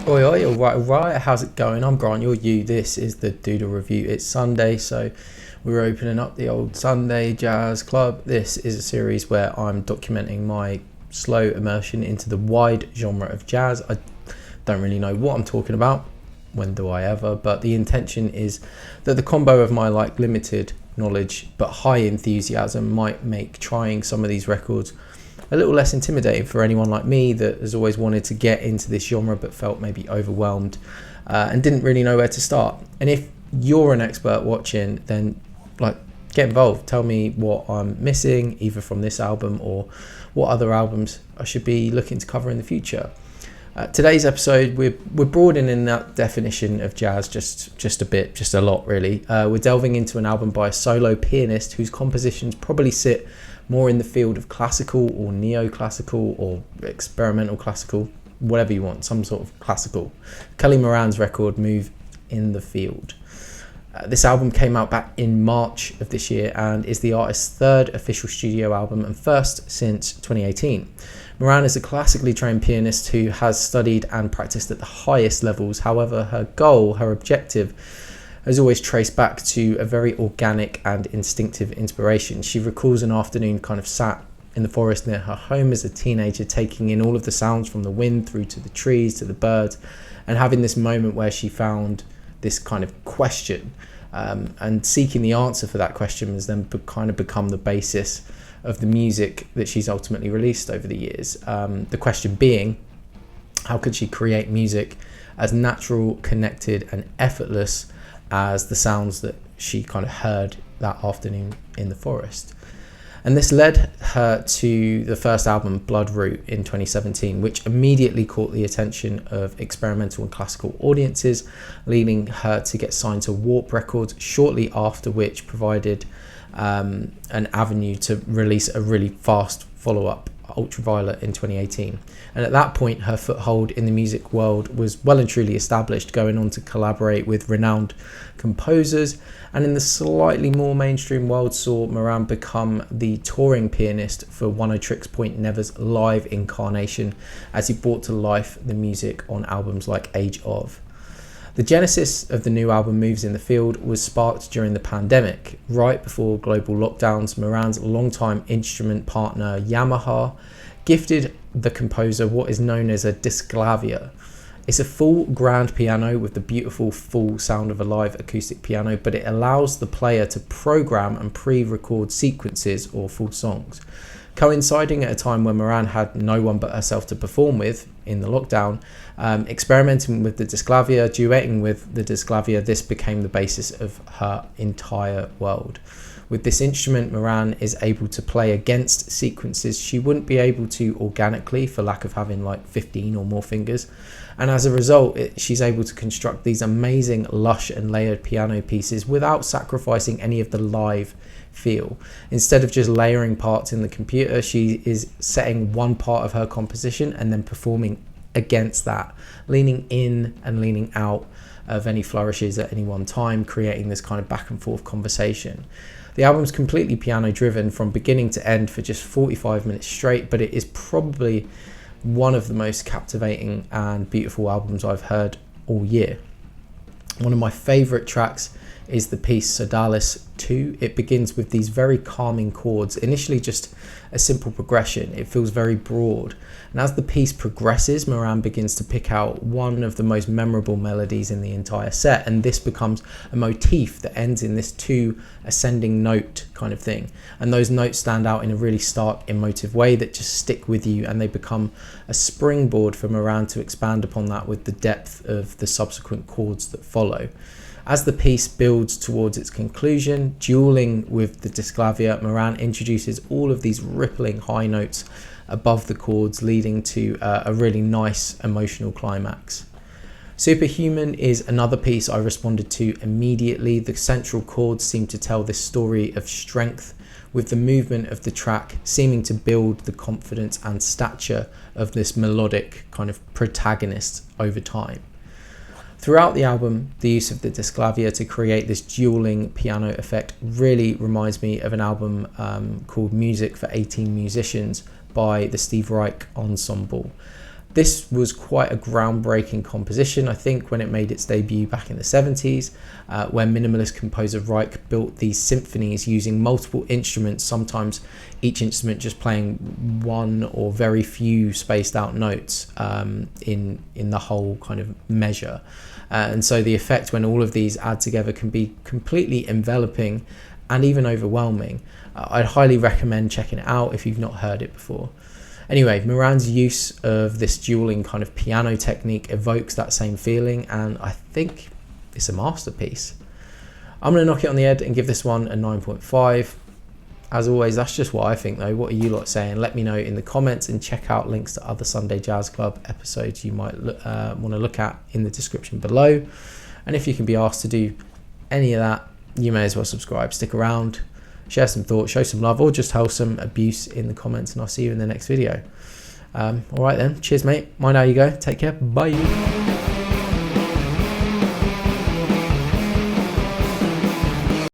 Oi, oi, all right, how's it going? I'm Grant, you're you, this is the Doodle Review. It's Sunday, so we're opening up the old Sunday Jazz Club. This is a series where I'm documenting my slow immersion into the wide genre of jazz. I don't really know what I'm talking about, when do I ever, but the intention is that the combo of my limited knowledge but high enthusiasm might make trying some of these records a little less intimidating for anyone like me that has always wanted to get into this genre but felt maybe overwhelmed and didn't really know where to start. And if you're an expert watching, then get involved. Tell me what I'm missing, either from this album or what other albums I should be looking to cover in the future. Today's episode, we're broadening that definition of jazz just a bit, just a lot really. We're delving into an album by a solo pianist whose compositions probably sit more in the field of classical or neoclassical or experimental classical, whatever you want, some sort of classical. Kelly Moran's record, Move in the Field. This album came out back in March of this year and is the artist's third official studio album and first since 2018. Moran is a classically trained pianist who has studied and practiced at the highest levels. However, her objective has always traced back to a very organic and instinctive inspiration. She recalls an afternoon kind of sat in the forest near her home as a teenager, taking in all of the sounds from the wind through to the trees to the birds, and having this moment where she found this kind of question, and seeking the answer for that question has then kind of become the basis of the music that she's ultimately released over the years. The question being, how could she create music as natural, connected and effortless as the sounds that she kind of heard that afternoon in the forest? And this led her to the first album, Blood Root, in 2017, which immediately caught the attention of experimental and classical audiences, leading her to get signed to Warp Records, shortly after which provided an avenue to release a really fast follow-up, Ultraviolet, in 2018. And at that point, her foothold in the music world was well and truly established, going on to collaborate with renowned composers, and in the slightly more mainstream world saw Moran become the touring pianist for Oneohtrix Point Never's live incarnation as he brought to life the music on albums like Age Of. The genesis of the new album, Moves in the Field, was sparked during the pandemic. Right before global lockdowns, Moran's longtime instrument partner Yamaha gifted the composer what is known as a Disclavier. It's a full grand piano with the beautiful full sound of a live acoustic piano, but it allows the player to program and pre-record sequences or full songs. Coinciding at a time when Moran had no one but herself to perform with in the lockdown, experimenting with the Disclavier, duetting with the Disclavier, this became the basis of her entire world. With this instrument, Moran is able to play against sequences she wouldn't be able to organically for lack of having 15 or more fingers. And as a result, she's able to construct these amazing, lush and layered piano pieces without sacrificing any of the live feel. Instead of just layering parts in the computer, she is setting one part of her composition and then performing against that, leaning in and leaning out of any flourishes at any one time, creating this kind of back and forth conversation. The album's completely piano driven from beginning to end for just 45 minutes straight, but it is probably one of the most captivating and beautiful albums I've heard all year. One of my favourite tracks is the piece Sodalis 2. It begins with these very calming chords, initially just a simple progression. It feels very broad, and as the piece progresses, Moran begins to pick out one of the most memorable melodies in the entire set, and this becomes a motif that ends in this two ascending note kind of thing, and those notes stand out in a really stark emotive way that just stick with you, and they become a springboard for Moran to expand upon that with the depth of the subsequent chords that follow. As the piece builds towards its conclusion, dueling with the Disclavier, Moran introduces all of these rippling high notes above the chords, leading to a really nice emotional climax. Superhuman is another piece I responded to immediately. The central chords seem to tell this story of strength, with the movement of the track seeming to build the confidence and stature of this melodic kind of protagonist over time. Throughout the album, the use of the Disclavier to create this dueling piano effect really reminds me of an album called Music for 18 Musicians by the Steve Reich Ensemble. This was quite a groundbreaking composition, I think, when it made its debut back in the 70s, where minimalist composer Reich built these symphonies using multiple instruments, sometimes each instrument just playing one or very few spaced out notes in the whole kind of measure. And so the effect when all of these add together can be completely enveloping and even overwhelming. I'd highly recommend checking it out if you've not heard it before. Anyway, Moran's use of this dueling kind of piano technique evokes that same feeling, and I think it's a masterpiece. I'm going to knock it on the head and give this one a 9.5. As always, that's just what I think though. What are you lot saying? Let me know in the comments, and check out links to other Sunday Jazz Club episodes you might want to look at in the description below. And if you can be asked to do any of that, you may as well subscribe. Stick around, share some thoughts, show some love, or just wholesome abuse in the comments, and I'll see you in the next video. All right then, cheers mate, mind how you go, take care, bye.